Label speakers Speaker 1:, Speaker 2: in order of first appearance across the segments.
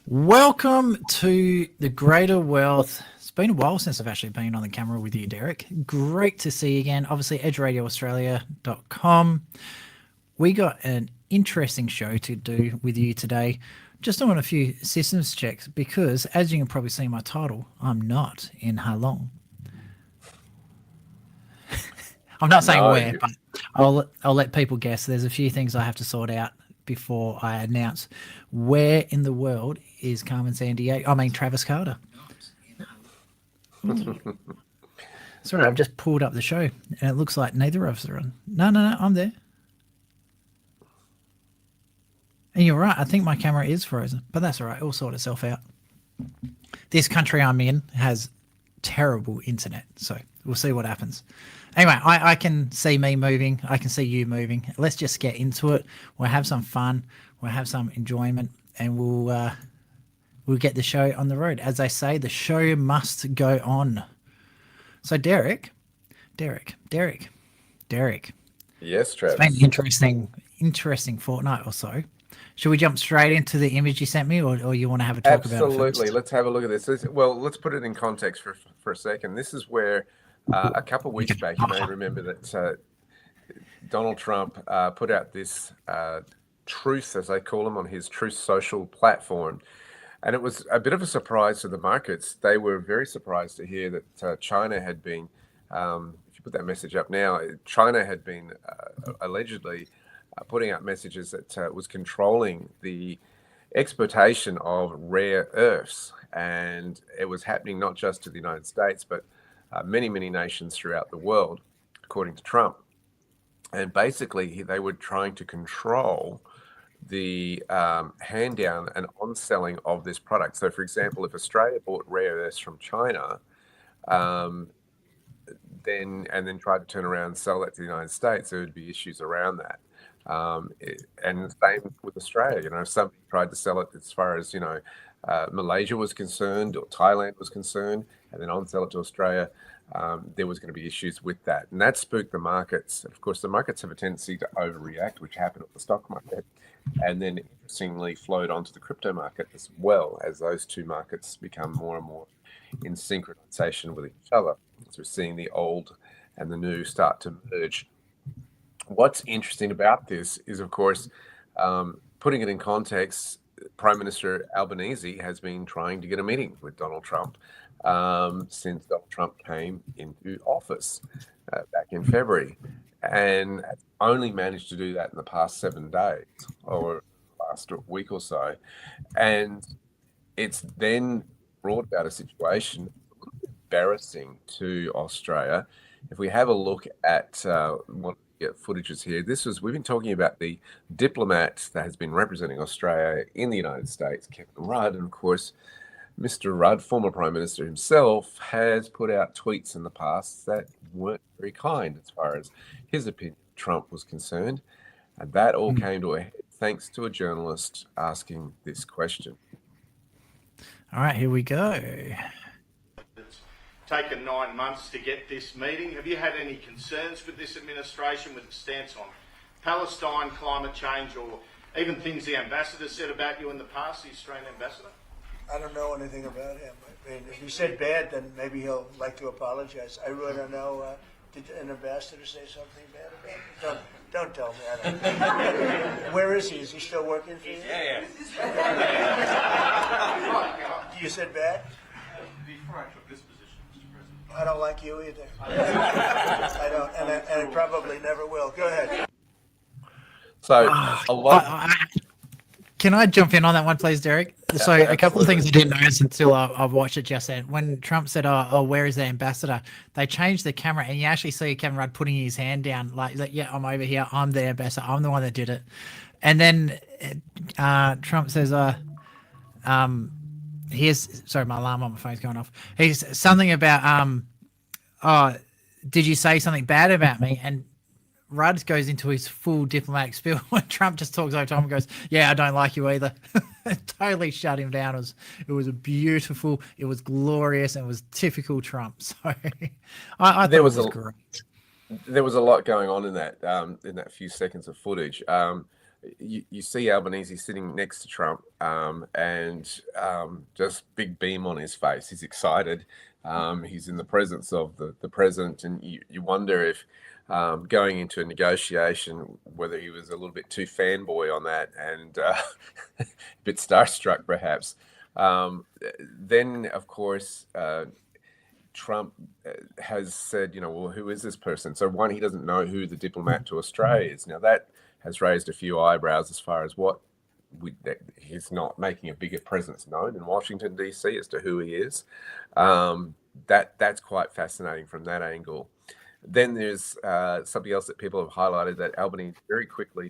Speaker 1: Welcome to the Greater Wealth. It's been a while since I've actually been on the camera with you, Derek. Great to see you again. Obviously, edgeradioaustralia.com. We got an interesting show to do with you today. Just doing a few systems checks because, as you can probably see in my title, I'm not in Halong. I'm not saying
Speaker 2: No,
Speaker 1: where, but I'll let people guess. There's a few things I have to sort out before I announce where in the world is Carmen Sandiego. I mean Travis Carter. Sorry, I've just pulled up the show and it looks like neither of us are on. No, I'm there. And you're right. I think my camera is frozen, but that's all right. It'll sort itself out. This country I'm in has terrible internet, so we'll see what happens. Anyway, I can see me moving. I can see you moving. Let's just get into it. We'll have some fun. We'll have some enjoyment, and we'll get the show on the road. As they say, the show must go on. So, Derek.
Speaker 2: yes,
Speaker 1: It's been
Speaker 2: Travis.
Speaker 1: an interesting fortnight or so. Should we jump straight into the image you sent me, or you want to have a talk about it
Speaker 2: Absolutely.
Speaker 1: first?
Speaker 2: Let's have a look at this. Well, let's put it in context for a second. This is where a couple of weeks back, you may remember that Donald Trump put out this truth, as they call him, on his Truth Social platform. And it was a bit of a surprise to the markets. They were very surprised to hear that China had been, if you put that message up now, China had been allegedly putting out messages that was controlling the exportation of rare earths. And it was happening not just to the United States, but many, many nations throughout the world, according to Trump. And basically, they were trying to control the hand down and on selling of this product. So, for example, if Australia bought rare earths from China, um, then tried to turn around and sell that to the United States, there would be issues around that. And the same with Australia. If somebody tried to sell it as far as Malaysia was concerned or Thailand was concerned, and then on sell it to Australia, there was going to be issues with that, and that spooked the markets. Of course, the markets have a tendency to overreact, which happened at the stock market, and then interestingly flowed onto the crypto market as well, as those two markets become more and more in synchronization with each other. So we're seeing the old and the new start to merge. What's interesting about this is, of course, putting it in context, Prime Minister Albanese has been trying to get a meeting with Donald Trump since Donald Trump came into office back in February, and only managed to do that in the past 7 days or last week or so. And it's then brought about a situation embarrassing to Australia. If we have a look at what footages here, we've been talking about the diplomat that has been representing Australia in the United States, Kevin Rudd, and of course, Mr. Rudd, former Prime Minister himself, has put out tweets in the past that weren't very kind as far as his opinion of Trump was concerned. And that all came to a head thanks to a journalist asking this question.
Speaker 1: All right, here we go.
Speaker 3: It's taken 9 months to get this meeting. Have you had any concerns with this administration, with its stance on Palestine, climate change, or even things the ambassador said about you in the past, the Australian ambassador?
Speaker 4: I don't know anything about him. I mean, if he said bad, then maybe he'll like to apologize. I really don't know. Did an ambassador say something bad about him? Don't tell me. I don't. Where is he? Is he still working for you?
Speaker 3: Yeah.
Speaker 4: You said bad?
Speaker 3: Before I took this position, Mr. President.
Speaker 4: I don't like you either. I don't, and I probably never will. Go ahead.
Speaker 2: So a lot.
Speaker 1: Can I jump in on that one, please, Derek? So a couple of things I didn't notice until I've watched it just then. When Trump said, oh, where is the ambassador? They changed the camera and you actually see Kevin Rudd putting his hand down like, yeah, I'm over here. I'm the ambassador. I'm the one that did it. And then Trump says, sorry, my alarm on my phone's going off. He's something about, did you say something bad about me? And Rudd goes into his full diplomatic spiel when Trump just talks over to him and goes, yeah, I don't like you either. Totally shut him down. It was beautiful. It was glorious. And it was typical Trump. So I thought it was great.
Speaker 2: There was a lot going on in that few seconds of footage. you see Albanese sitting next to Trump, and just big beam on his face. He's excited. He's in the presence of the president, and you wonder if going into a negotiation, whether he was a little bit too fanboy on that and a bit starstruck, perhaps. Then, of course, Trump has said, well, who is this person? So one, he doesn't know who the diplomat to Australia is. Now that has raised a few eyebrows as far as he's not making a bigger presence known in Washington, D.C. as to who he is. That's quite fascinating from that angle. Then there's something else that people have highlighted, that Albany very quickly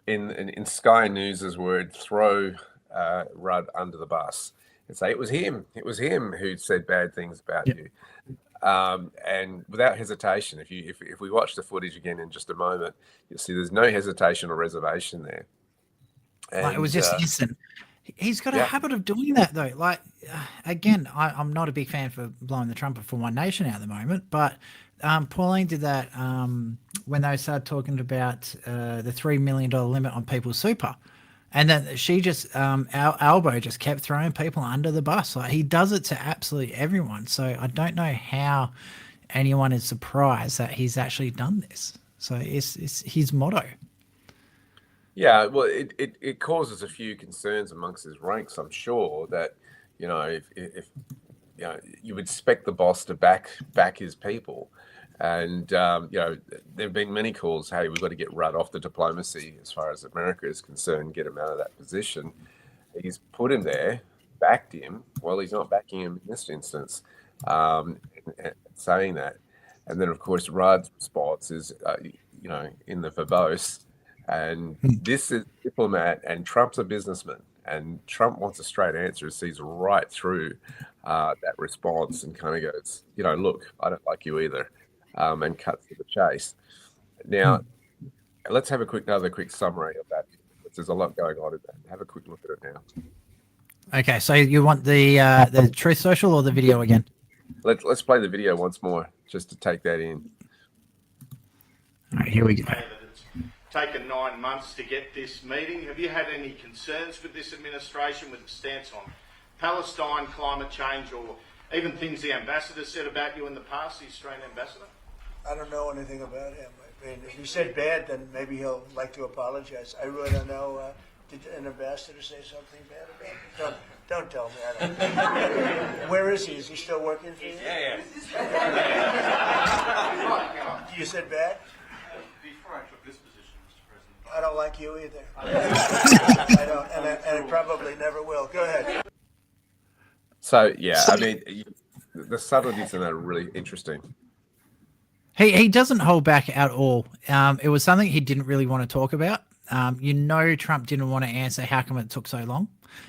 Speaker 2: in Sky News's word, throw Rudd under the bus and say it was him who said bad things about you. And without hesitation, if we watch the footage again in just a moment, you'll see there's no hesitation or reservation there. And,
Speaker 1: it was just instant. He's got a habit of doing that, though. Again, I'm not a big fan for blowing the trumpet for One Nation at the moment, but Pauline did that when they started talking about the $3 million limit on people's super. And then she just, Albo just kept throwing people under the bus. He does it to absolutely everyone. So I don't know how anyone is surprised that he's actually done this. So it's his motto.
Speaker 2: Yeah, well, it causes a few concerns amongst his ranks. I'm sure that, if you would expect the boss to back his people. And, there have been many calls, hey, we've got to get Rudd off the diplomacy as far as America is concerned, get him out of that position. He's put him there, backed him. Well, he's not backing him in this instance, and saying that. And then, of course, Rudd's response is, in the verbose. And this is a diplomat, and Trump's a businessman. And Trump wants a straight answer, sees right through that response and kind of goes, look, I don't like you either. And cuts to the chase. Now, let's have another quick summary of that. There's a lot going on in that. Have a quick look at it now.
Speaker 1: Okay, so you want the Truth Social or the video again?
Speaker 2: Let's play the video once more, just to take that in.
Speaker 1: All right, here we go.
Speaker 3: It's taken 9 months to get this meeting. Have you had any concerns with this administration, with its stance on Palestine, climate change, or even things the ambassador said about you in the past, the Australian ambassador?
Speaker 4: I don't know anything about him. I mean, if he said bad, then maybe he'll like to apologize. I really don't know. Did an ambassador say something bad about him? Don't tell me. I don't. Where is he? Is he still working for you?
Speaker 3: Yeah.
Speaker 4: You said bad?
Speaker 3: Before I took this position, Mr. President.
Speaker 4: I don't like you either. I don't, and I probably never will. Go ahead.
Speaker 2: So, yeah, I mean, the subtleties in that are really interesting.
Speaker 1: He doesn't hold back at all. It was something he didn't really want to talk about. Trump didn't want to answer how come it took so long.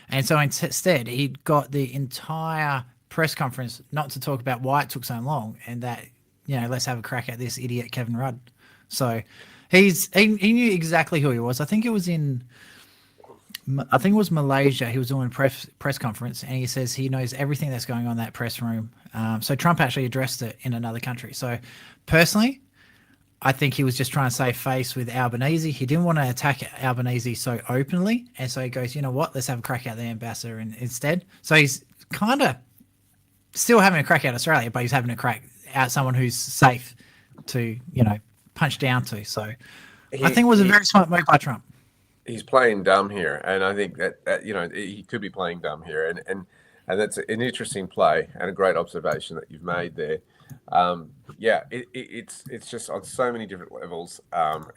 Speaker 1: And so instead, he got the entire press conference not to talk about why it took so long and that, let's have a crack at this idiot Kevin Rudd. So he knew exactly who he was. I think it was Malaysia. He was doing a press conference, and he says he knows everything that's going on in that press room. So Trump actually addressed it in another country. So personally, I think he was just trying to save face with Albanese. He didn't want to attack Albanese so openly, and so he goes, you know what? Let's have a crack at the ambassador instead. So he's kind of still having a crack at Australia, but he's having a crack at someone who's safe to, punch down to. So I think it was a very smart move by Trump.
Speaker 2: He's playing dumb here, and I think that he could be playing dumb here, and that's an interesting play and a great observation that you've made there. It's just on so many different levels.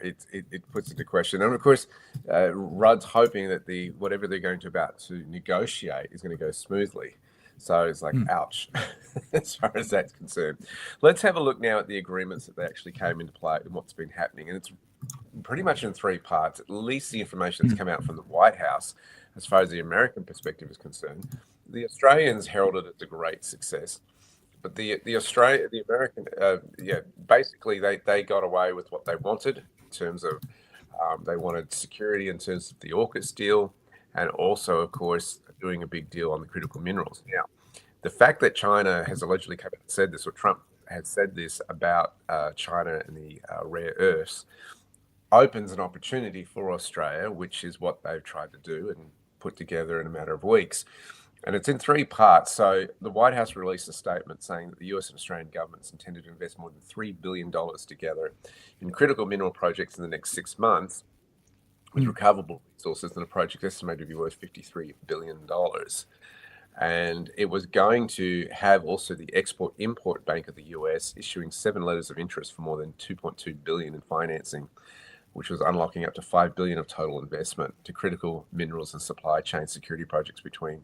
Speaker 2: It puts into question, and of course, Rudd's hoping that whatever they're going to negotiate is going to go smoothly. So it's like, ouch, as far as that's concerned. Let's have a look now at the agreements that they actually came into play and what's been happening, and it's pretty much in three parts, at least the information that's come out from the White House as far as the American perspective is concerned. The Australians heralded it as a great success, but the American, basically they got away with what they wanted in terms of they wanted security in terms of the AUKUS deal, and also, of course, doing a big deal on the critical minerals. Now, the fact that China has allegedly come out and said this, or Trump has said this about China and the rare earths, opens an opportunity for Australia, which is what they've tried to do and put together in a matter of weeks. And it's in three parts. So the White House released a statement saying that the US and Australian governments intended to invest more than $3 billion together in critical mineral projects in the next 6 months, with recoverable resources in a project estimated to be worth $53 billion. And it was going to have also the Export-Import Bank of the US issuing 7 letters of interest for more than $2.2 billion in financing, which was unlocking up to $5 billion of total investment to critical minerals and supply chain security projects between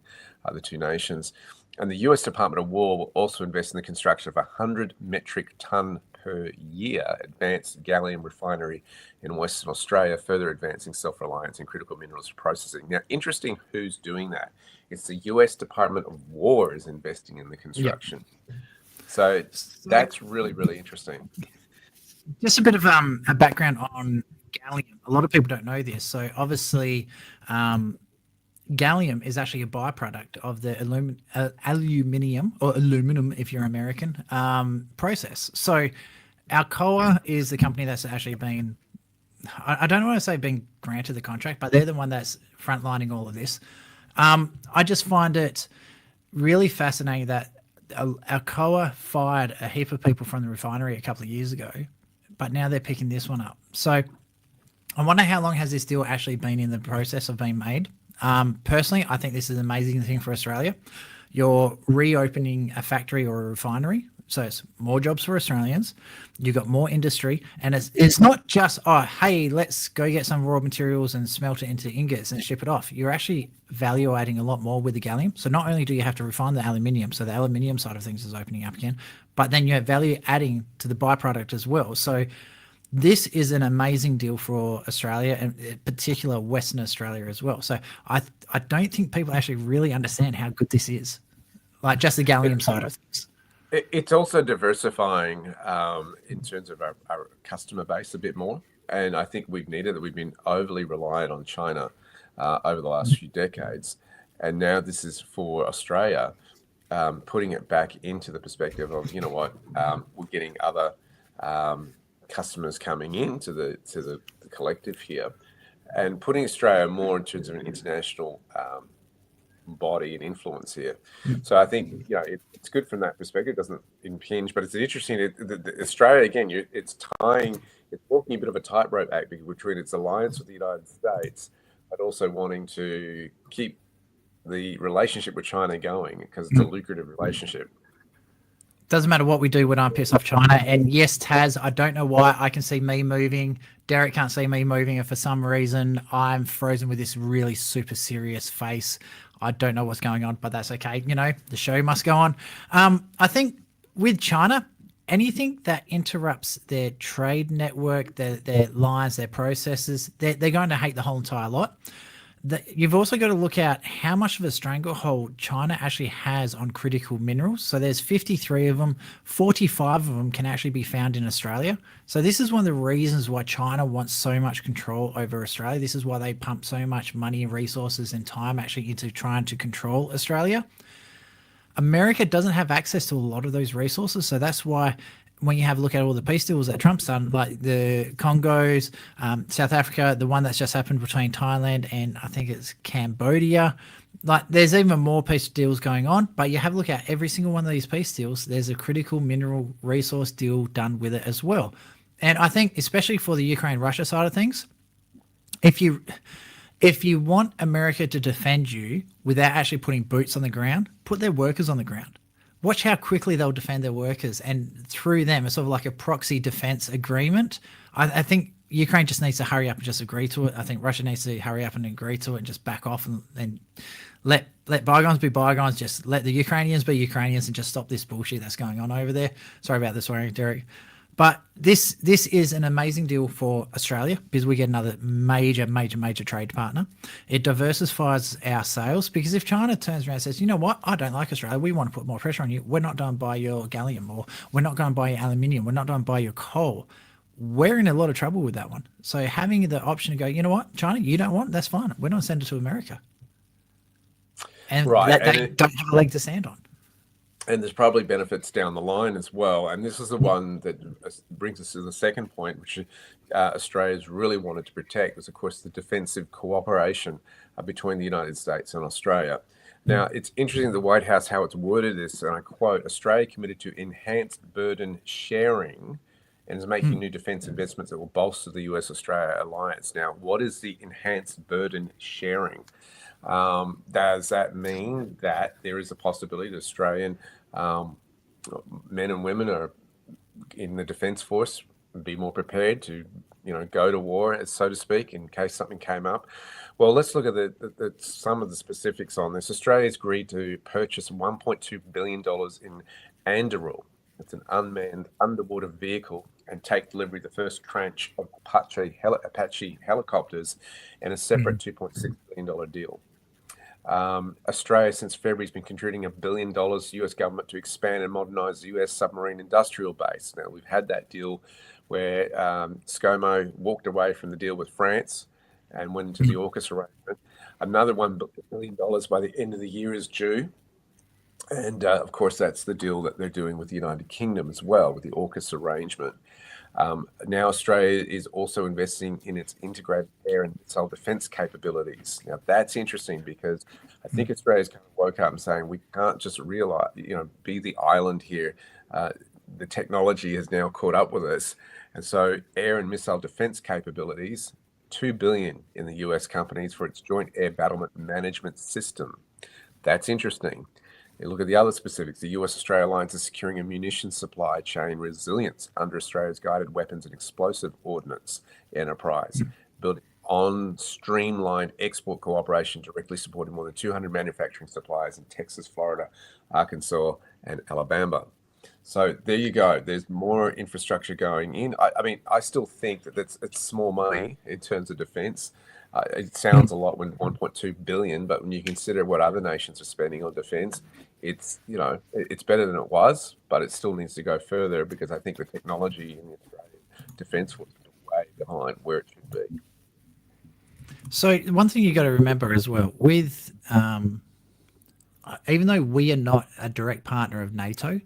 Speaker 2: the two nations. And the US Department of War will also invest in the construction of a 100 metric ton per year advanced gallium refinery in Western Australia, further advancing self-reliance in critical minerals processing. Now, interesting who's doing that. It's the US Department of War is investing in the construction. Yep. So that's really, really interesting.
Speaker 1: Just a bit of a background on gallium. A lot of people don't know this. So obviously, gallium is actually a byproduct of the aluminium, or aluminum if you're American, process. So Alcoa is the company that's actually been, I don't want to say being granted the contract, but they're the one that's frontlining all of this. I just find it really fascinating that Alcoa fired a heap of people from the refinery a couple of years ago, but now they're picking this one up. So I wonder how long has this deal actually been in the process of being made? Personally, I think this is an amazing thing for Australia. You're reopening a factory or a refinery, so it's more jobs for Australians. You've got more industry, and it's not just, oh, hey, let's go get some raw materials and smelt it into ingots and ship it off. You're actually value adding a lot more with the gallium. So not only do you have to refine the aluminium, so the aluminium side of things is opening up again, but then you have value adding to the byproduct as well. So this is an amazing deal for Australia, and in particular Western Australia as well. So I don't think people actually really understand how good this is, like just the gallium side of things.
Speaker 2: It's also diversifying in terms of our customer base a bit more. And I think we've needed that. We've been overly reliant on China over the last few decades. And now this is for Australia, putting it back into the perspective of, you know what, we're getting other customers coming into the collective here, and putting Australia more in terms of an international body and influence here. So I think, you know, it's good from that perspective. It doesn't impinge, but it's interesting. Australia, again, it's walking a bit of a tightrope act between its alliance with the United States, but also wanting to keep the relationship with China going because it's a lucrative relationship.
Speaker 1: Doesn't matter what we do when I piss off China. And yes, Taz, I don't know why I can see me moving. Derek can't see me moving, and for some reason I'm frozen with this really super serious face. I don't know what's going on, but that's okay. You know, the show must go on. I think with China, anything that interrupts their trade network, their lines, their processes, they're going to hate the whole entire lot. You've also got to look at how much of a stranglehold China actually has on critical minerals. So there's 53 of them, 45 of them can actually be found in Australia. So this is one of the reasons why China wants so much control over Australia. This is why they pump so much money, resources, and time actually into trying to control Australia. America doesn't have access to a lot of those resources. So that's why when you have a look at all the peace deals that Trump's done, like the Congos, South Africa, the one that's just happened between Thailand and I think it's Cambodia, like there's even more peace deals going on, but you have a look at every single one of these peace deals, there's a critical mineral resource deal done with it as well. And I think especially for the Ukraine-Russia side of things, if you want America to defend you without actually putting boots on the ground, put their workers on the ground. Watch how quickly they'll defend their workers, and through them, it's sort of like a proxy defense agreement. I think Ukraine just needs to hurry up and just agree to it. I think Russia needs to hurry up and agree to it and just back off and let bygones be bygones. Just let the Ukrainians be Ukrainians and just stop this bullshit that's going on over there. Sorry about the swearing, Derek. But this is an amazing deal for Australia because we get another major trade partner. It diversifies our sales because if China turns around and says, you know what, I don't like Australia, we want to put more pressure on you, we're not going to buy your gallium, or we're not going to buy your aluminium, we're not going to buy your coal, we're in a lot of trouble with that one. So having the option to go, you know what, China, you don't want, that's fine. We're going to send it to America. And they don't have a leg to stand on.
Speaker 2: and there's probably benefits down the line as well. And this is the one that brings us to the second point, which Australia's really wanted to protect, was, of course, the defensive cooperation between the United States and Australia. Now, it's interesting, the White House, how it's worded this, and I quote, Australia committed to enhanced burden sharing and is making new defense investments that will bolster the US-Australia alliance. Now, what is the enhanced burden sharing? Does that mean that there is a possibility that Australian men and women are in the defence force be more prepared to, go to war, so to speak, in case something came up? Well, let's look at some of the specifics on this. Australia's agreed to purchase $1.2 billion in Anduril. It's an unmanned underwater vehicle, and take delivery of the first tranche of Apache helicopters and a separate $2.6 billion deal. Australia, since February, has been contributing $1 billion to the US government to expand and modernize the US submarine industrial base. Now, we've had that deal where ScoMo walked away from the deal with France and went into the AUKUS arrangement. Another $1 billion by the end of the year is due. And of course, that's the deal that they're doing with the United Kingdom as well, with the AUKUS arrangement. Now, Australia is also investing in its integrated air and missile defense capabilities. Now, that's interesting because I think Australia's kind of woke up and saying we can't just realize, be the island here. The technology has now caught up with us. And so air and missile defense capabilities, $2 billion in the US companies for its joint air battlement management system. That's interesting. You look at the other specifics. The US-Australia alliance is securing a munitions supply chain resilience under Australia's guided weapons and explosive ordnance enterprise, building on streamlined export cooperation, directly supporting more than 200 manufacturing suppliers in Texas, Florida, Arkansas, and Alabama. So there you go. There's more infrastructure going in. I mean, I still think that it's small money in terms of defense. It sounds a lot when 1.2 billion, but when you consider what other nations are spending on defense, it's it's better than it was, but it still needs to go further because I think the technology in the Australian defense force is way behind where it should be.
Speaker 1: So one thing you got to remember as well, with even though we are not a direct partner of NATO,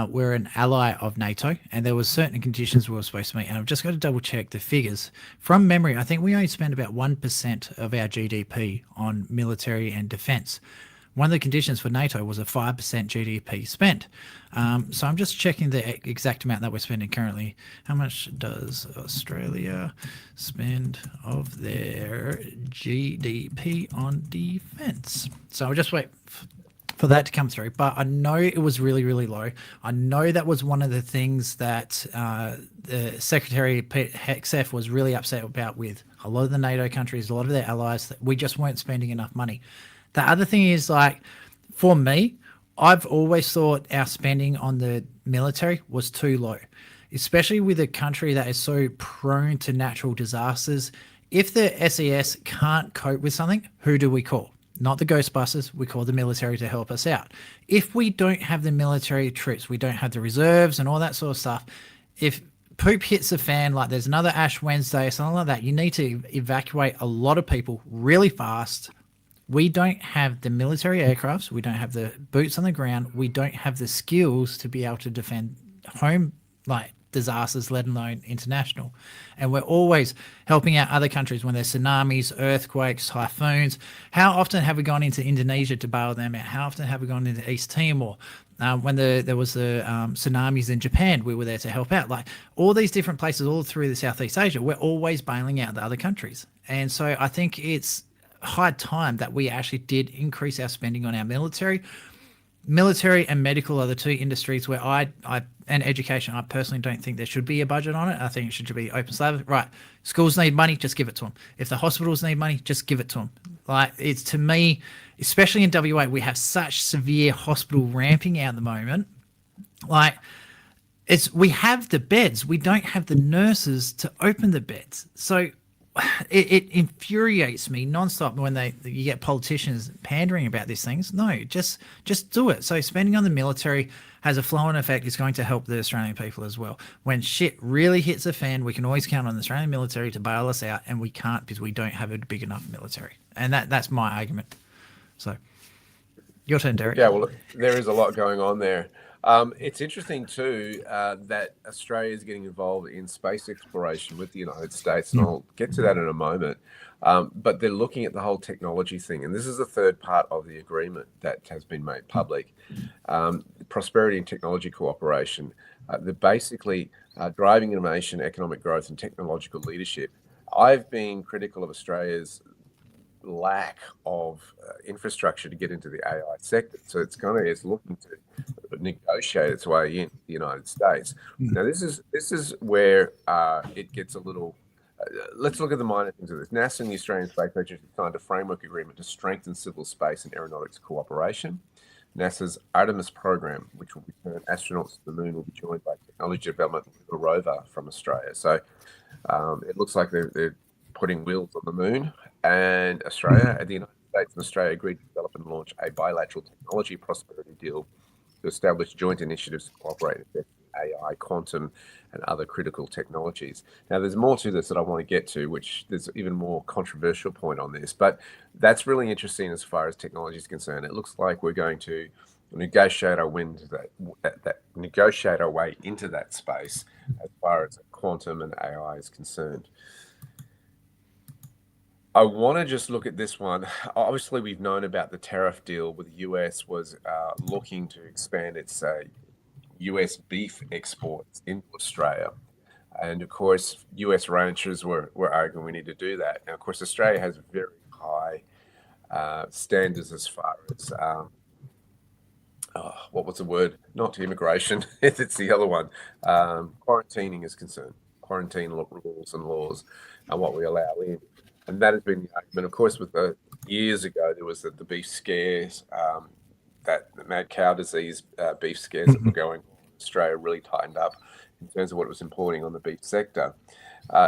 Speaker 1: we're an ally of NATO, and there was certain conditions we were supposed to meet. And I've just got to double check the figures. From memory, I think we only spend about 1% of our GDP on military and defense. One of the conditions for NATO was a 5% GDP spent. So I'm just checking the exact amount that we're spending currently. How much does Australia spend of their GDP on defense? So I'll just wait for that to come through, but I know it was really, really low. I know that was one of the things that the Secretary Pete Hegseth was really upset about with a lot of the NATO countries, a lot of their allies, that we just weren't spending enough money. The other thing is, like, for me, I've always thought our spending on the military was too low, especially with a country that is so prone to natural disasters. If the SES can't cope with something, who do we call? Not the Ghostbusters, we call the military to help us out. If we don't have the military troops, we don't have the reserves and all that sort of stuff, if poop hits the fan, like there's another Ash Wednesday or something like that, you need to evacuate a lot of people really fast. We don't have the military aircrafts, we don't have the boots on the ground, we don't have the skills to be able to defend home, like, disasters, let alone international. And we're always helping out other countries when there's tsunamis, earthquakes, typhoons. How often have we gone into Indonesia to bail them out? How often have we gone into East Timor? When there was the tsunamis in Japan, we were there to help out. Like, all these different places all through the Southeast Asia, we're always bailing out the other countries. And so I think it's high time that we actually did increase our spending on our military. Military and medical are the two industries where and education, I personally don't think there should be a budget on it. I think it should be open slab. Right. Schools need money, just give it to them. If the hospitals need money, just give it to them. Like, it's, to me, especially in WA, we have such severe hospital ramping out at the moment. Like, we have the beds. We don't have the nurses to open the beds. So it infuriates me nonstop when you get politicians pandering about these things. No, just do it. So spending on the military has a flow-on effect. It's going to help the Australian people as well. When shit really hits the fan, we can always count on the Australian military to bail us out, and we can't because we don't have a big enough military. And that's my argument. So, Your turn, Derek.
Speaker 2: Yeah, well, there is a lot going on there. It's interesting too that Australia is getting involved in space exploration with the United States, and I'll get to that in a moment. But they're looking at the whole technology thing, and this is the third part of the agreement that has been made public. Prosperity and technology cooperation. They're basically driving innovation, economic growth, and technological leadership. I've been critical of Australia's lack of infrastructure to get into the AI sector, so it's looking to negotiate its way in the United States. Now, this is where it gets a little. Let's look at the minor things of this. NASA and the Australian Space Agency signed a framework agreement to strengthen civil space and aeronautics cooperation. NASA's Artemis program, which will return astronauts to the moon, will be joined by technology development with a rover from Australia. So it looks like they're putting wheels on the moon, and Australia and the United States and Australia agreed to develop and launch a bilateral technology prosperity deal to establish joint initiatives to cooperate in AI, quantum, and other critical technologies. Now, there's more to this that I want to get to, which there's even more controversial point on this, but that's really interesting as far as technology is concerned. It looks like we're going to negotiate our way into that space as far as quantum and AI is concerned. I want to just look at this one. Obviously, we've known about the tariff deal with the US was looking to expand its US beef exports into Australia. And of course, US ranchers were arguing we need to do that. And of course, Australia has very high standards as far as, what was the word? Not immigration, it's the other one. Quarantining is concerned. Quarantine rules and laws and what we allow in. And that has been the argument. Of course, with years ago, there was the beef scares, that the mad cow disease beef scares that were going on. Australia really tightened up in terms of what it was importing on the beef sector.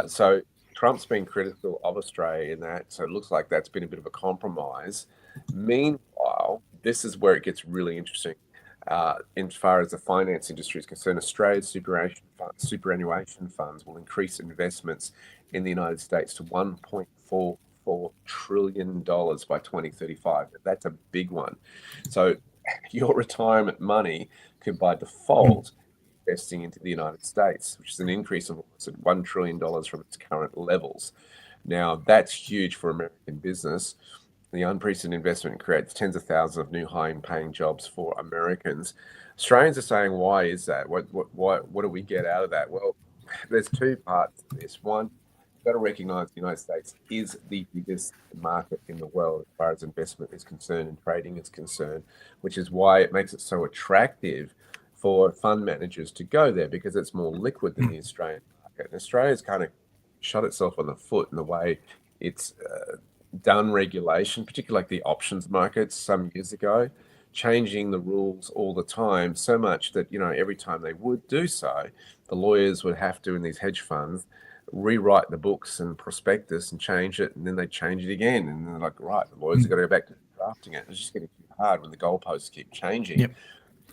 Speaker 2: So Trump's been critical of Australia in that. So it looks like that's been a bit of a compromise. Meanwhile, this is where it gets really interesting. As far as the finance industry is concerned, Australia's superannuation funds will increase investments in the United States to $1.44 trillion by 2035. That's a big one. So your retirement money could, by default, investing into the United States, which is an increase of $1 trillion from its current levels. Now, that's huge for American business. The unprecedented investment creates tens of thousands of new high-paying jobs for Americans. Australians are saying, why is that? What do we get out of that? Well, there's two parts to this. One, you've got to recognize the United States is the biggest market in the world as far as investment is concerned and trading is concerned, which is why it makes it so attractive for fund managers to go there, because it's more liquid than the Australian market. And Australia's kind of shot itself on the foot in the way it's done regulation, particularly like the options markets some years ago, changing the rules all the time, so much that, every time they would do so, the lawyers would have to, in these hedge funds, rewrite the books and prospectus and change it, and then they change it again. And they're like, right, the lawyers have got to go back to drafting it. It's just getting too hard when the goalposts keep changing. Yep.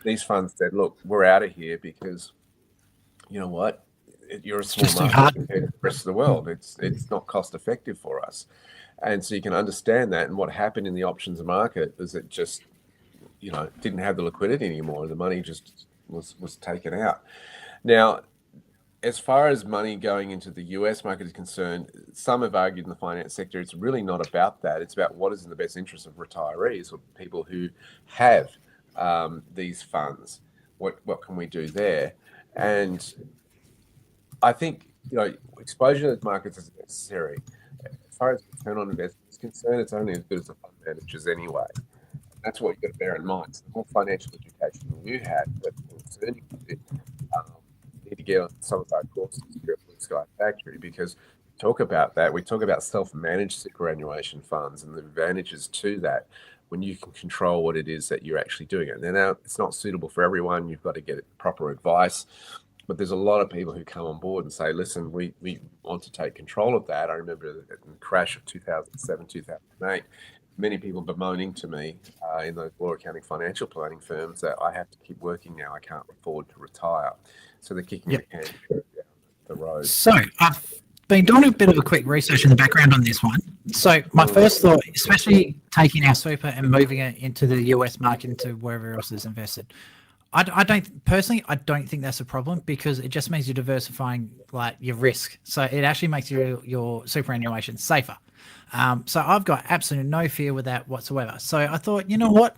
Speaker 2: These funds said, look, we're out of here because, you know what? You're a small market compared to the rest of the world. It's not cost effective for us. And so you can understand that. And what happened in the options market is it just, didn't have the liquidity anymore. The money just was taken out. Now, as far as money going into the US market is concerned, some have argued in the finance sector, it's really not about that. It's about what is in the best interest of retirees or people who have these funds. What can we do there? And I think, exposure to those markets is necessary. As far as return on investment is concerned, it's only as good as the fund managers anyway. That's what you've got to bear in mind. So the more financial education you have, the more concern you need to get on some of our courses here at Blue Sky Factory, because we talk about that. We talk about self-managed superannuation funds and the advantages to that when you can control what it is that you're actually doing it. Now, it's not suitable for everyone. You've got to get proper advice. But there's a lot of people who come on board and say, listen, we want to take control of that. I remember in the crash of 2007, 2008, many people bemoaning to me in those law, accounting, financial planning firms that I have to keep working now. I can't afford to retire. So they're kicking the can down the road.
Speaker 1: So I've been doing a bit of a quick research in the background on this one. So my first thought, especially taking our super and moving it into the US market, into wherever else is invested, I don't personally. I don't think that's a problem because it just means you're diversifying like your risk. So it actually makes your superannuation safer. So I've got absolutely no fear with that whatsoever. So I thought, you know what,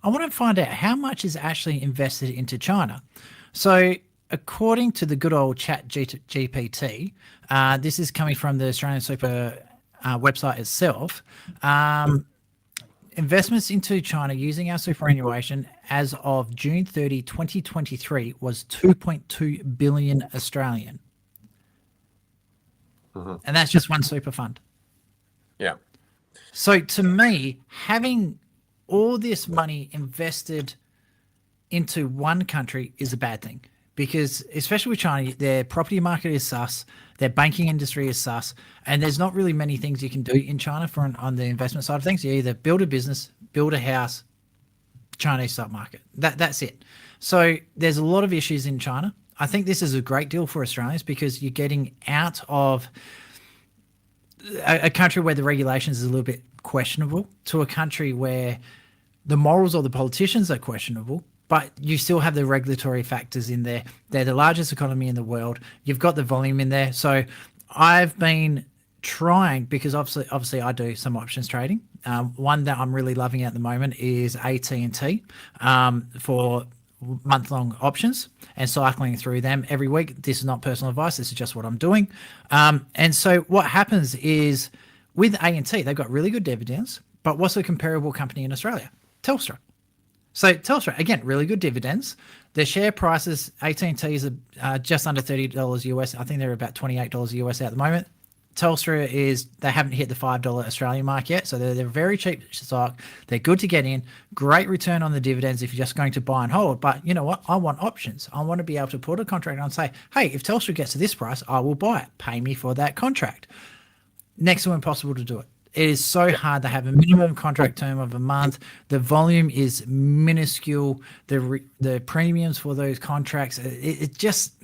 Speaker 1: I want to find out how much is actually invested into China. So according to the good old Chat GPT, this is coming from the Australian Super website itself. Investments into China using our superannuation as of June 30, 2023 was 2.2 billion Australian. And that's just one super fund.
Speaker 2: Yeah.
Speaker 1: So to me, having all this money invested into one country is a bad thing because especially with China, their property market is sus, their banking industry is sus, and there's not really many things you can do in China on the investment side of things. You either build a business, build a house, Chinese stock market. That's it. So there's a lot of issues in China. I think this is a great deal for Australians because you're getting out of a country where the regulations is a little bit questionable to a country where the morals of the politicians are questionable, but you still have the regulatory factors in there. They're the largest economy in the world. You've got the volume in there. So I've been trying because obviously I do some options trading. One that I'm really loving at the moment is AT&T for month-long options and cycling through them every week. This is not personal advice. This is just what I'm doing. And so what happens is with AT&T, they've got really good dividends, but what's a comparable company in Australia? Telstra. So Telstra, again, really good dividends. Their share prices, AT&T is just under $30 US. I think they're about $28 US at the moment. Telstra they haven't hit the $5 Australian mark yet. So they're very cheap stock. They're good to get in. Great return on the dividends if you're just going to buy and hold. But you know what? I want options. I want to be able to put a contract on and say, hey, if Telstra gets to this price, I will buy it. Pay me for that contract. Next to impossible to do it. It is so hard to have a minimum contract term of a month. The volume is minuscule. The premiums for those contracts, it just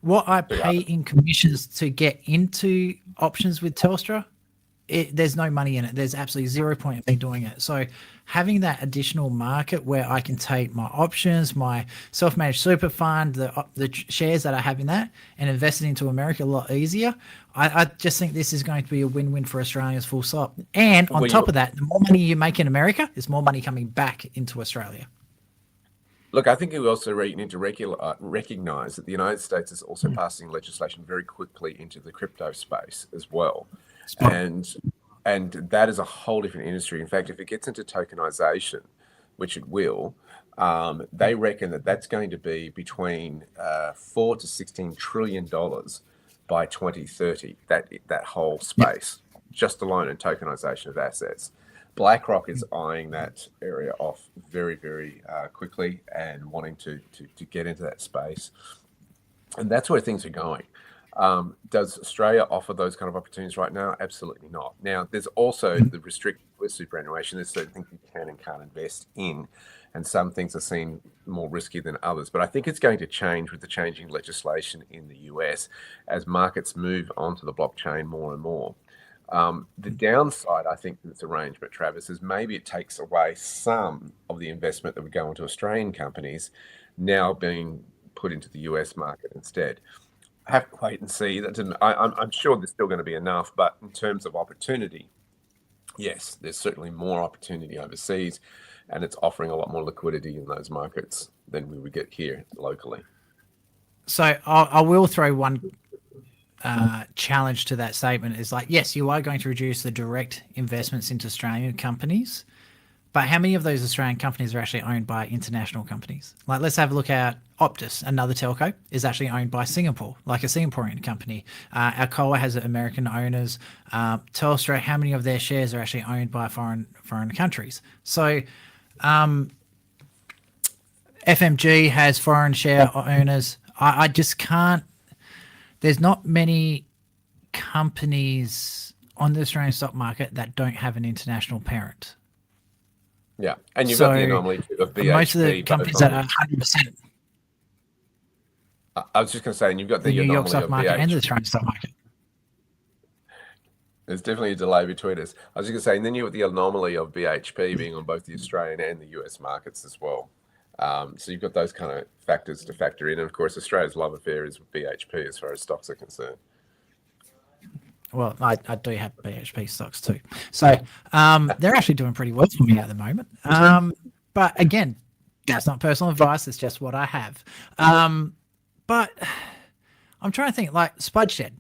Speaker 1: what I pay in commissions to get into options with Telstra, there's no money in it. There's absolutely 0 point in me doing it. So having that additional market where I can take my options, my self-managed super fund, the shares that I have in that and invest it into America a lot easier. I just think this is going to be a win-win for Australians full stop. And on top of that, the more money you make in America, there's more money coming back into Australia.
Speaker 2: Look, I think we also need to recognize that the United States is also passing legislation very quickly into the crypto space as well. And that is a whole different industry. In fact, if it gets into tokenization, which it will, they reckon that that's going to be between $4 to $16 trillion by 2030, that whole space, just alone in tokenization of assets. BlackRock is eyeing that area off very, very quickly and wanting to get into that space. And that's where things are going. Does Australia offer those kind of opportunities right now? Absolutely not. Now, there's also the restricted superannuation. There's certain things you can and can't invest in, and some things are seen more risky than others. But I think it's going to change with the changing legislation in the US as markets move onto the blockchain more and more. The downside, I think, to this arrangement, Travis, is maybe it takes away some of the investment that would go into Australian companies now being put into the US market instead. I have to wait and see. I'm sure there's still going to be enough, but in terms of opportunity, yes, there's certainly more opportunity overseas, and it's offering a lot more liquidity in those markets than we would get here locally.
Speaker 1: So I will throw one challenge to that statement is like, yes, you are going to reduce the direct investments into Australian companies, but how many of those Australian companies are actually owned by international companies? Like, let's have a look at Optus, another telco, is actually owned by Singapore, like a Singaporean company. Alcoa has American owners. Telstra, how many of their shares are actually owned by foreign countries? So FMG has foreign share owners. I just can't. There's not many companies on the Australian stock market that don't have an international parent.
Speaker 2: Yeah, and you've got the anomaly of BHP.
Speaker 1: Most of the companies that are 100%.
Speaker 2: I was just going to say, and you've got the
Speaker 1: New York
Speaker 2: anomaly
Speaker 1: stock
Speaker 2: of
Speaker 1: market
Speaker 2: BHP.
Speaker 1: and the Australian stock market.
Speaker 2: There's definitely a delay between us. I was just going to say, and then you have the anomaly of BHP being on both the Australian and the US markets as well. So you've got those kind of factors to factor in. And of course, Australia's love affair is with BHP as far as stocks are concerned.
Speaker 1: Well, I do have BHP stocks too. So they're actually doing pretty well for me at the moment. But again, that's not personal advice. It's just what I have. But I'm trying to think, like Spudshed,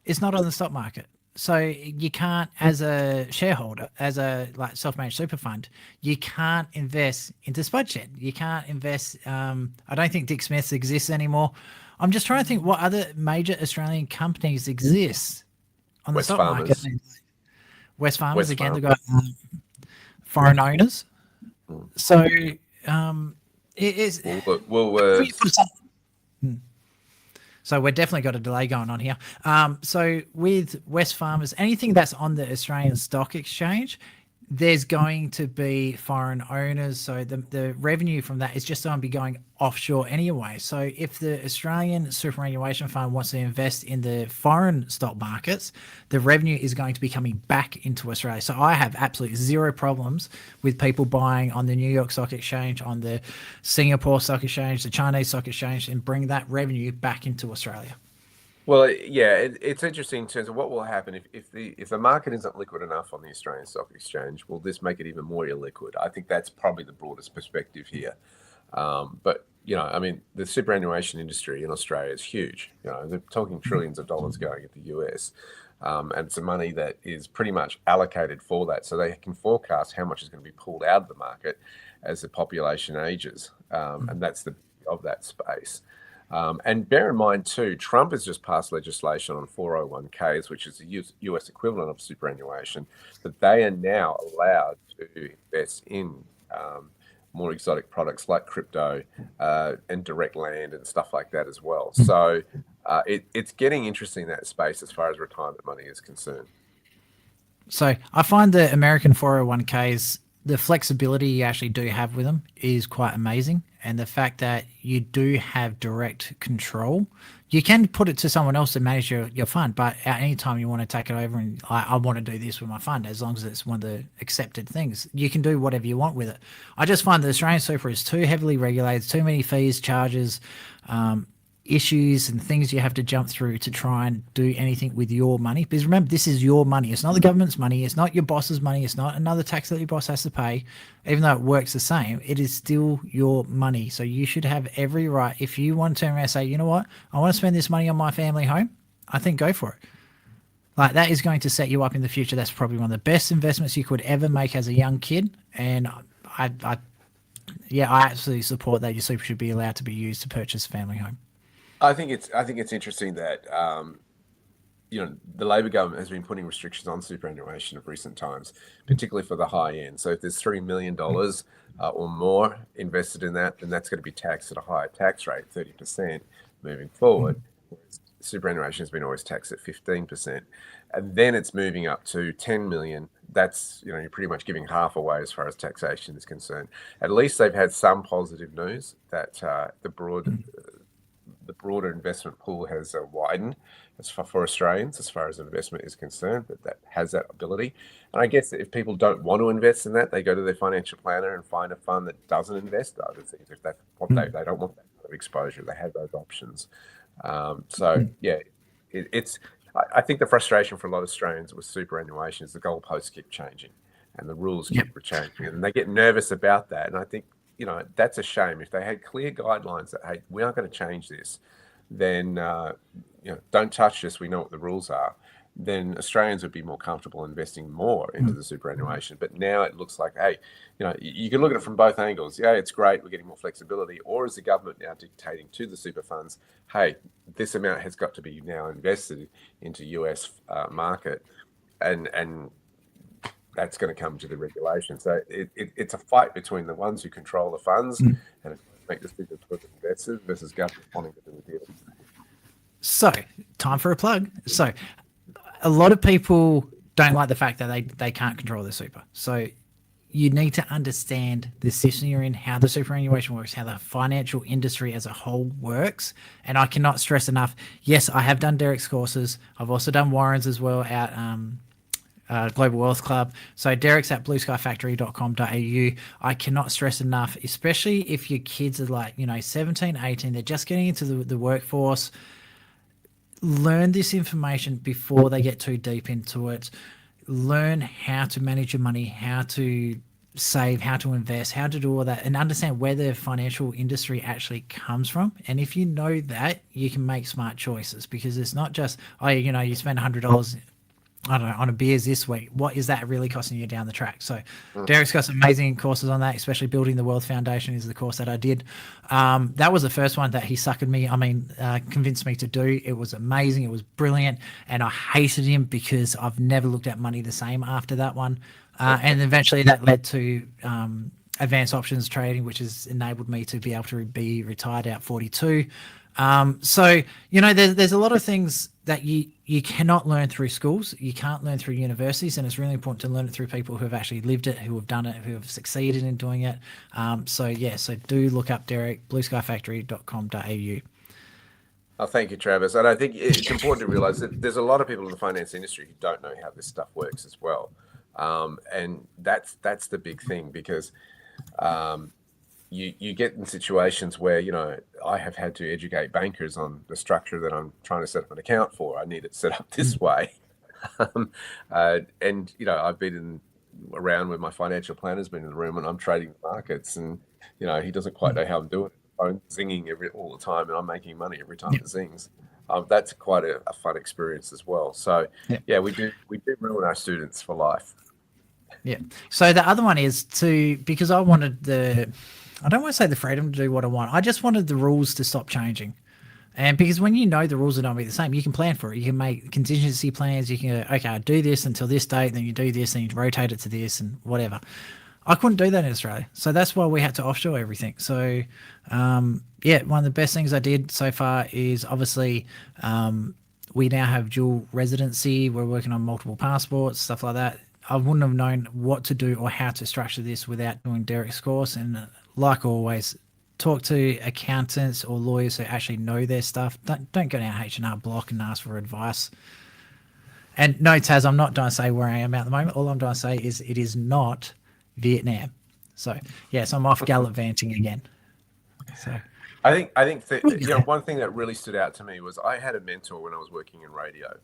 Speaker 1: it's not on the stock market. So you can't, as a shareholder, as a like self-managed super fund, you can't invest into Spudshed. You can't invest. I don't think Dick Smith's exists anymore. I'm just trying to think what other major Australian companies exist on the
Speaker 2: West
Speaker 1: stock
Speaker 2: Farmers.
Speaker 1: market. West Farmers
Speaker 2: West
Speaker 1: again.
Speaker 2: Farm.
Speaker 1: They've got foreign owners. So it is.
Speaker 2: Woolworths.
Speaker 1: So we're definitely got a delay going on here. So with West Farmers, anything that's on the Australian Stock Exchange, there's going to be foreign owners. So the revenue from that is just going to be going offshore anyway. So if the Australian superannuation fund wants to invest in the foreign stock markets, the revenue is going to be coming back into Australia. So I have absolutely zero problems with people buying on the New York Stock Exchange, on the Singapore Stock Exchange, the Chinese Stock Exchange, and bring that revenue back into Australia.
Speaker 2: Well, yeah, it's interesting in terms of what will happen if the market isn't liquid enough on the Australian Stock Exchange. Will this make it even more illiquid? I think that's probably the broadest perspective here. But I mean, the superannuation industry in Australia is huge. They're talking trillions of dollars going at the US, and it's the money that is pretty much allocated for that, so they can forecast how much is going to be pulled out of the market as the population ages, and that's the of that space. And bear in mind too, Trump has just passed legislation on 401ks, which is the US equivalent of superannuation, that they are now allowed to invest in more exotic products like crypto and direct land and stuff like that as well. So it's getting interesting in that space as far as retirement money is concerned.
Speaker 1: So I find the American 401ks, the flexibility you actually do have with them is quite amazing. And the fact that you do have direct control, you can put it to someone else to manage your fund, but at any time you want to take it over and I want to do this with my fund, as long as it's one of the accepted things, you can do whatever you want with it. I just find the Australian super is too heavily regulated, too many fees, charges, issues and things you have to jump through to try and do anything with your money. Because remember, this is your money. It's not the government's money. It's not your boss's money. It's not another tax that your boss has to pay. Even though it works the same, it is still your money. So you should have every right. If you want to turn around and say, you know what, I want to spend this money on my family home, I think go for it. Like, that is going to set you up in the future. That's probably one of the best investments you could ever make as a young kid. And I absolutely support that your super should be allowed to be used to purchase a family home.
Speaker 2: I think it's interesting that the Labor government has been putting restrictions on superannuation of recent times, particularly for the high end. So if there's $3 million or more invested in that, then that's going to be taxed at a higher tax rate, 30% moving forward. Superannuation has been always taxed at 15%, and then it's moving up to 10 million. That's you're pretty much giving half away as far as taxation is concerned. At least they've had some positive news that the broader investment pool has widened as for Australians as far as investment is concerned, that has that ability. And I guess that if people don't want to invest in that, they go to their financial planner and find a fund that doesn't invest in other things. If that's what they don't want that kind of exposure, they have those options. I think the frustration for a lot of Australians with superannuation is the goalposts keep changing and the rules keep changing, and they get nervous about that. And I think that's a shame. If they had clear guidelines that, hey, we aren't going to change this, then don't touch this. We know what the rules are. Then Australians would be more comfortable investing more into the superannuation. But now it looks like, hey, you can look at it from both angles. Yeah, it's great, we're getting more flexibility. Or is the government now dictating to the super funds, hey, this amount has got to be now invested into US market, and that's going to come to the regulation. So it's a fight between the ones who control the funds and make decisions for the investors versus government wanting to do a deal.
Speaker 1: So, time for a plug. So, a lot of people don't like the fact that they can't control their super. So, you need to understand the system you're in, how the superannuation works, how the financial industry as a whole works. And I cannot stress enough, yes, I have done Derek's courses. I've also done Warren's as well out Global Wealth Club. So Derek's at blueskyfactory.com.au. I cannot stress enough, especially if your kids are like, 17, 18, they're just getting into the workforce. Learn this information before they get too deep into it. Learn how to manage your money, how to save, how to invest, how to do all that, and understand where the financial industry actually comes from. And if you know that, you can make smart choices, because it's not just, you spend $100, I don't know, on a beers this week. What is that really costing you down the track? So Derek's got some amazing courses on that, especially Building the Wealth Foundation is the course that I did. That was the first one that he convinced me to do. It was amazing. It was brilliant. And I hated him because I've never looked at money the same after that one. And eventually that led to advanced options trading, which has enabled me to be able to be retired at 42. So, there's a lot of things that you cannot learn through schools. You can't learn through universities, and it's really important to learn it through people who have actually lived it, who have done it, who have succeeded in doing it. So do look up Derek, blueskyfactory.com.au.
Speaker 2: Oh, thank you, Travis. And I think it's important to realize that there's a lot of people in the finance industry who don't know how this stuff works as well. And that's the big thing, because you get in situations where, I have had to educate bankers on the structure that I'm trying to set up an account for. I need it set up this way. And, I've been around with my financial planner's been in the room, and I'm trading the markets, and, he doesn't quite know how I'm doing it. The phone's zinging all the time, and I'm making money every time it zings. That's quite a fun experience as well. So, we do ruin our students for life.
Speaker 1: Yeah. So the other one is because I wanted I don't want to say the freedom to do what I want. I just wanted the rules to stop changing. And because when you know the rules are not be the same, you can plan for it. You can make contingency plans. You can go, okay, I do this until this date, then you do this, then you rotate it to this and whatever. I couldn't do that in Australia. So that's why we had to offshore everything. So, one of the best things I did so far is obviously we now have dual residency. We're working on multiple passports, stuff like that. I wouldn't have known what to do or how to structure this without doing Derek's course. And like always, talk to accountants or lawyers who actually know their stuff. Don't go down H&R Block and ask for advice. And no, Taz, I'm not going to say where I am at the moment. All I'm going to say is it is not Vietnam. So, yes, I'm off gallivanting again. So
Speaker 2: I think that, one thing that really stood out to me was I had a mentor when I was working in radio.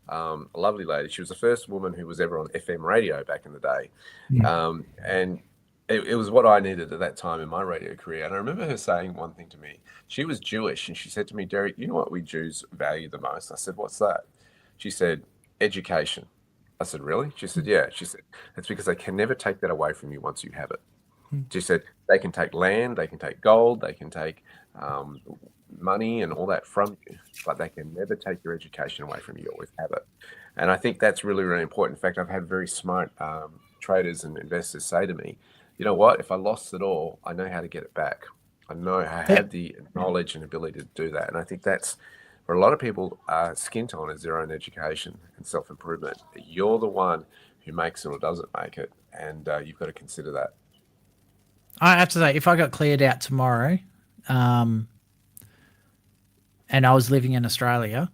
Speaker 2: A lovely lady. She was the first woman who was ever on FM radio back in the day. And it was what I needed at that time in my radio career. And I remember her saying one thing to me. She was Jewish, and she said to me, Derek, you know what we Jews value the most? I said, what's that? She said, education. I said, really? She said, yeah. She said, that's because they can never take that away from you once you have it. She said, they can take land, they can take gold, they can take money and all that from you, but they can never take your education away from you. You always have it. And I think that's really, really important. In fact, I've had very smart traders and investors say to me, you know what, if I lost it all, I know how to get it back. I have the knowledge and ability to do that. And I think that's where a lot of people are skint on, is their own education and self-improvement. You're the one who makes it or doesn't make it. And you've got to consider that.
Speaker 1: I have to say, if I got cleared out tomorrow, and I was living in Australia,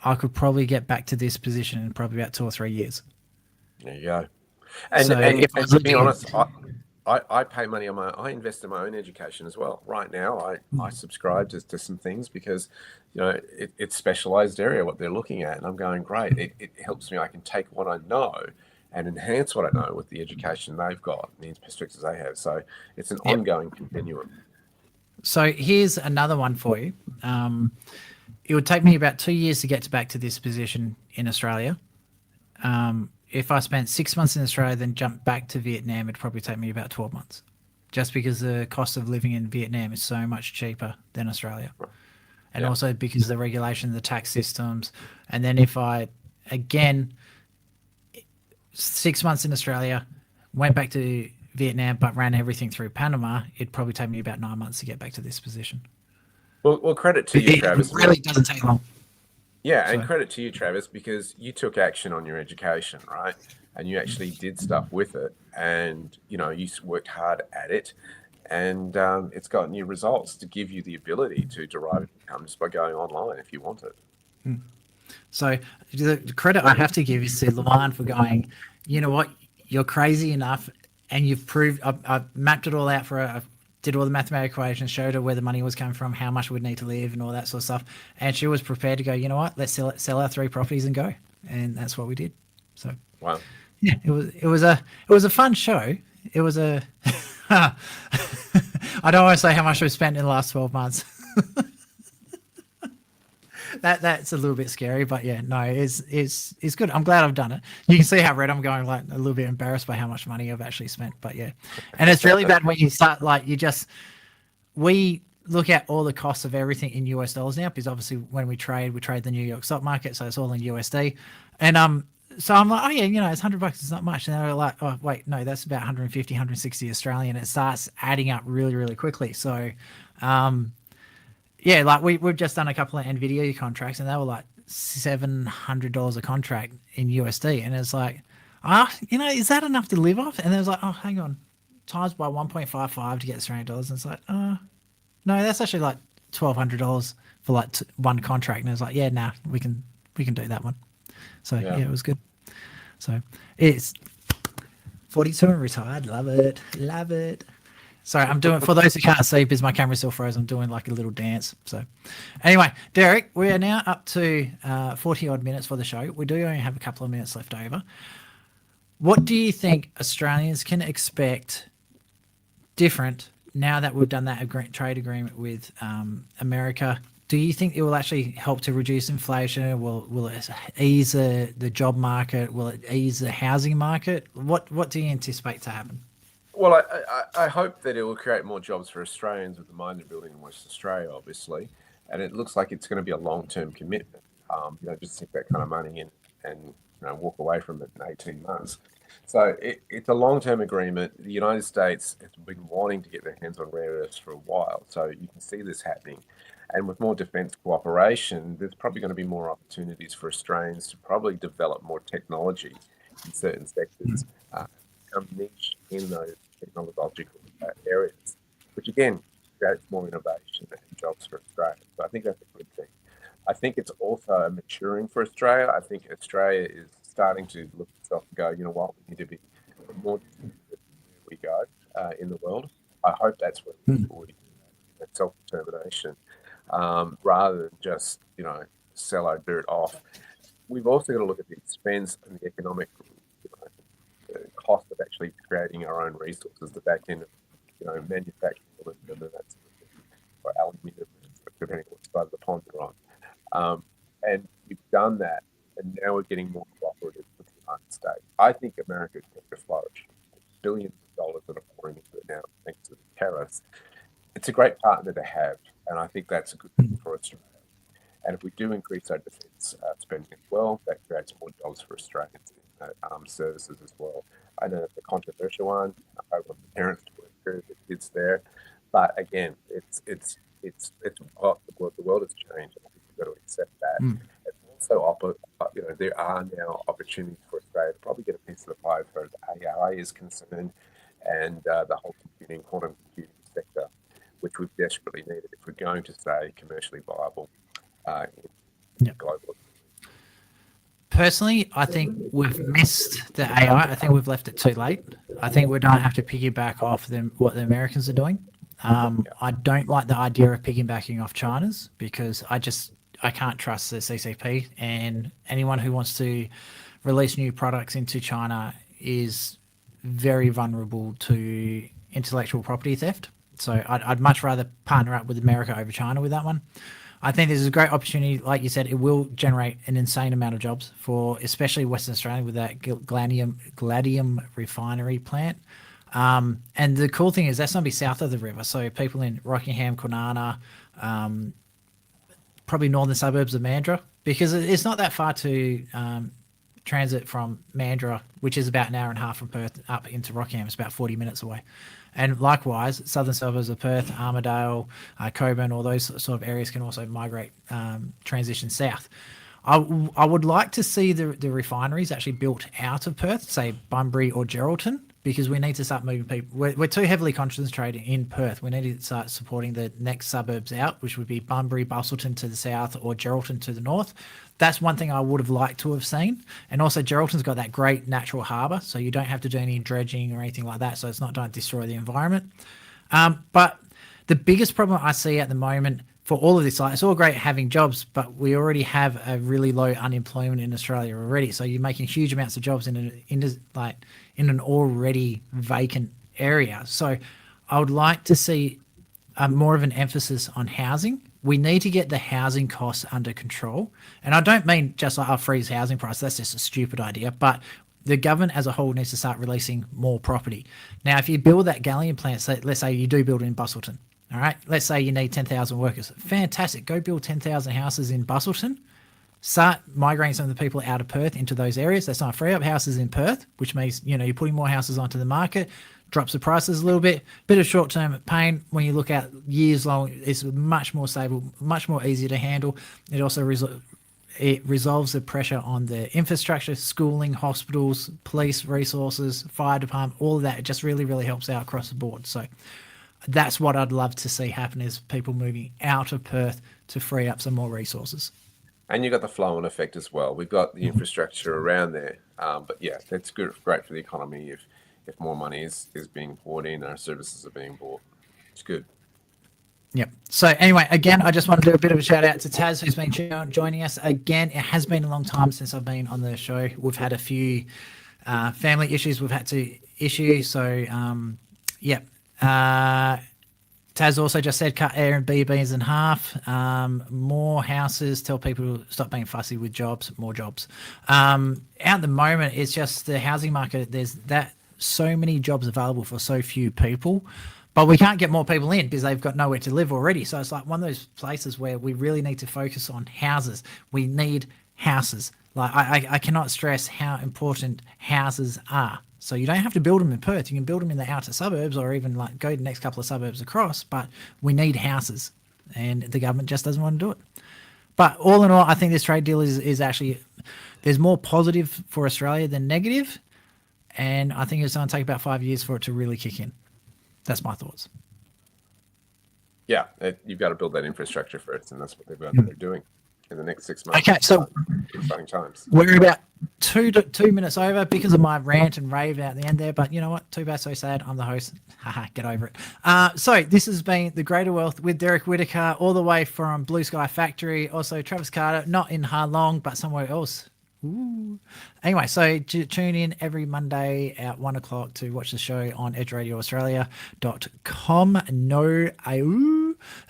Speaker 1: I could probably get back to this position in probably about 2 or 3 years.
Speaker 2: There you go. And to be honest, I pay money on I invest in my own education as well. Right now, I subscribe to some things because, it's specialized area, what they're looking at. And I'm going, great. It helps me. I can take what I know and enhance what I know with the education they've got, the perspectives they have. So it's an ongoing continuum.
Speaker 1: So here's another one for you. It would take me about 2 years to get back to this position in Australia. If I spent 6 months in Australia, then jumped back to Vietnam, it'd probably take me about 12 months. Just because the cost of living in Vietnam is so much cheaper than Australia. And also because of the regulation, the tax systems. And then if I, again, 6 months in Australia, went back to Vietnam, but ran everything through Panama, it'd probably take me about 9 months to get back to this position.
Speaker 2: Well, credit to you, Travis.
Speaker 1: It really doesn't take long.
Speaker 2: Yeah, and credit to you, Travis, because you took action on your education, right? And you actually did stuff with it, and you worked hard at it, and it's gotten you results to give you the ability to derive income just by going online if you want it.
Speaker 1: So the credit I have to give is to Lamar for going, you know what, you're crazy enough, and you've proved. I've mapped it all out for her. I did all the mathematical equations, showed her where the money was coming from, how much we'd need to live, and all that sort of stuff. And she was prepared to go, you know what, let's sell our 3 properties and go. And that's what we did. So
Speaker 2: Wow.
Speaker 1: yeah, it was a fun show. It was a I don't want to say how much we've spent in the last 12 months. That's a little bit scary, but yeah, no, it's good. I'm glad I've done it. You can see how red I'm going, like a little bit embarrassed by how much money I've actually spent, but yeah. And it's really bad when you start, like, we look at all the costs of everything in US dollars now, because obviously when we trade the New York stock market, so it's all in USD. And so I'm like, oh yeah, you know, it's $100, it's not much. And they're like, oh wait, no, that's about 150, 160 Australian. It starts adding up really, really quickly. So yeah, like we've just done a couple of NVIDIA contracts, and they were like $700 a contract in USD. And it's like, you know, is that enough to live off? And it was like, oh, hang on, times by 1.55 to get $300. And it's like, no, that's actually like $1,200 for like one contract. And it's like, yeah, nah, we can do that one. So yeah, it was good. So it's 42 and retired. Love it. Love it. Sorry, I'm doing, for those who can't see, because my camera's still frozen, I'm doing like a little dance. So anyway, Derek, we are now up to 40 odd minutes for the show. We do only have a couple of minutes left over. What do you think Australians can expect different now that we've done that trade agreement with America? Do you think it will actually help to reduce inflation? Will it ease the job market? Will it ease the housing market? What do you anticipate to happen?
Speaker 2: Well, I hope that it will create more jobs for Australians with the mine they're building in Western Australia, obviously. And it looks like it's going to be a long-term commitment. You know, just stick that kind of money in and, you know, walk away from it in 18 months. So it's a long-term agreement. The United States has been wanting to get their hands on rare earths for a while. So you can see this happening. And with more defence cooperation, there's probably going to be more opportunities for Australians to probably develop more technology in certain sectors, become niche in those technological areas, which again creates more innovation and jobs for Australia. So I think that's a good thing. I think it's also maturing for Australia. I think Australia is starting to look at itself and go, you know what, we need to be more where we go in the world. I hope that's where we that self-determination, rather than just, you know, sell our dirt off. We've also got to look at the expense and the economic, you know, the cost of actually creating our own resources, the back end of, you know, manufacturing aluminum and that sort of thing, or aluminium, depending on what side of the pond you're on. And we've done that, and now we're getting more cooperative with the United States. I think America is going to flourish. Billions of dollars that are pouring into it now, thanks to the tariffs. It's a great partner to have, and I think that's a good thing for Australia. And if we do increase our defence spending as well, that creates more jobs for Australians in armed services as well. I know it's a controversial one. I want the parents to work through the kids there, but again, it's what the world has changed, and I think we've got to accept that. It's also, you know, there are now opportunities for Australia to probably get a piece of the pie as far as AI is concerned, and the whole computing, quantum computing sector, which we desperately needed if we're going to stay commercially viable globally.
Speaker 1: Personally, I think we've missed the AI. I think we've left it too late. I think we don't have to piggyback off them what the Americans are doing. I don't like the idea of piggybacking off China's, because I can't trust the CCP, and anyone who wants to release new products into China is very vulnerable to intellectual property theft. So I'd much rather partner up with America over China with that one. I think this is a great opportunity. Like you said, it will generate an insane amount of jobs for especially Western Australia with that Gladium refinery plant. And the cool thing is that's going to be south of the river. So people in Rockingham, Kwinana, probably northern suburbs of Mandurah, because it's not that far to transit from Mandurah, which is about an hour and a half from Perth, up into Rockingham. It's about 40 minutes away. And likewise, southern suburbs of Perth, Armidale, Coburn, all those sort of areas can also migrate, transition south. I would like to see the refineries actually built out of Perth, say Bunbury or Geraldton, because we need to start moving people. We're too heavily concentrated in Perth. We need to start supporting the next suburbs out, which would be Bunbury, Bustleton to the south, or Geraldton to the north. That's one thing I would have liked to have seen. And also Geraldton's got that great natural harbour, so you don't have to do any dredging or anything like that, so it's not going to destroy the environment. But the biggest problem I see at the moment for all of this, like, it's all great having jobs, but we already have a really low unemployment in Australia already. So you're making huge amounts of jobs in an already vacant area. So I would like to see more of an emphasis on housing. We need to get the housing costs under control. And I don't mean just like, freeze housing price. That's just a stupid idea. But the government as a whole needs to start releasing more property. Now, if you build that galleon plant, so let's say you do build it in Bustleton, all right? Let's say you need 10,000 workers. Fantastic. Go build 10,000 houses in Bustleton. Start migrating some of the people out of Perth into those areas. That's not free up houses in Perth, which means, you're putting more houses onto the market, drops the prices a little bit of short-term pain. When you look at years long, it's much more stable, much more easy to handle. It also resolves the pressure on the infrastructure, schooling, hospitals, police resources, fire department, all of that. It just really, really helps out across the board. So that's what I'd love to see happen, is people moving out of Perth to free up some more resources.
Speaker 2: And you've got the flow-on effect as well. We've got the infrastructure around there. But yeah, that's great for the economy if more money is being poured in, our services are being bought. It's good.
Speaker 1: Yep. So anyway, again, I just want to do a bit of a shout out to Taz, who's been joining us again. It has been a long time since I've been on the show. We've had a few family issues we've had to issue. So, Taz also just said cut Airbnbs in half, more houses, tell people to stop being fussy with jobs, more jobs. At the moment, it's just the housing market. There's so many jobs available for so few people, but we can't get more people in because they've got nowhere to live already. So it's like one of those places where we really need to focus on houses. We need houses. Like I cannot stress how important houses are. So you don't have to build them in Perth. You can build them in the outer suburbs, or even like go to the next couple of suburbs across, but we need houses, and the government just doesn't want to do it. But all in all, I think this trade deal is actually, there's more positive for Australia than negative. And I think it's going to take about 5 years for it to really kick in. That's my thoughts.
Speaker 2: Yeah, you've got to build that infrastructure first, and that's what they're doing in the next 6 months.
Speaker 1: Okay, so
Speaker 2: exciting times.
Speaker 1: We're about two minutes over because of my rant and rave at the end there. But you know what? Too bad, so sad. I'm the host. Haha, get over it. So this has been The Greater Wealth with Derek Whittaker, all the way from Blue Sky Factory. Also, Travis Carter, not in Ha Long, but somewhere else. Ooh. Anyway, so tune in every Monday at 1 o'clock to watch the show on edgeradioaustralia.com. No,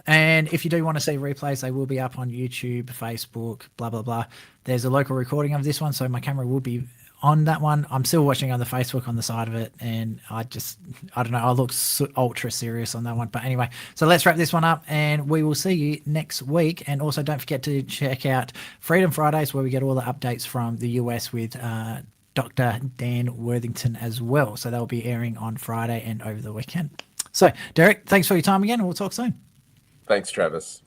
Speaker 1: and if you do want to see replays, they will be up on YouTube, Facebook, blah, blah, blah. There's a local recording of this one, so my camera will be on that one. I'm still watching on the Facebook on the side of it, and I don't know, I look ultra serious on that one. But anyway, so let's wrap this one up, and we will see you next week. And also don't forget to check out Freedom Fridays, where we get all the updates from the US with Dr. Dan Worthington as well. So they'll be airing on Friday and over the weekend. So Derek, thanks for your time again, and we'll talk soon.
Speaker 2: Thanks, Travis.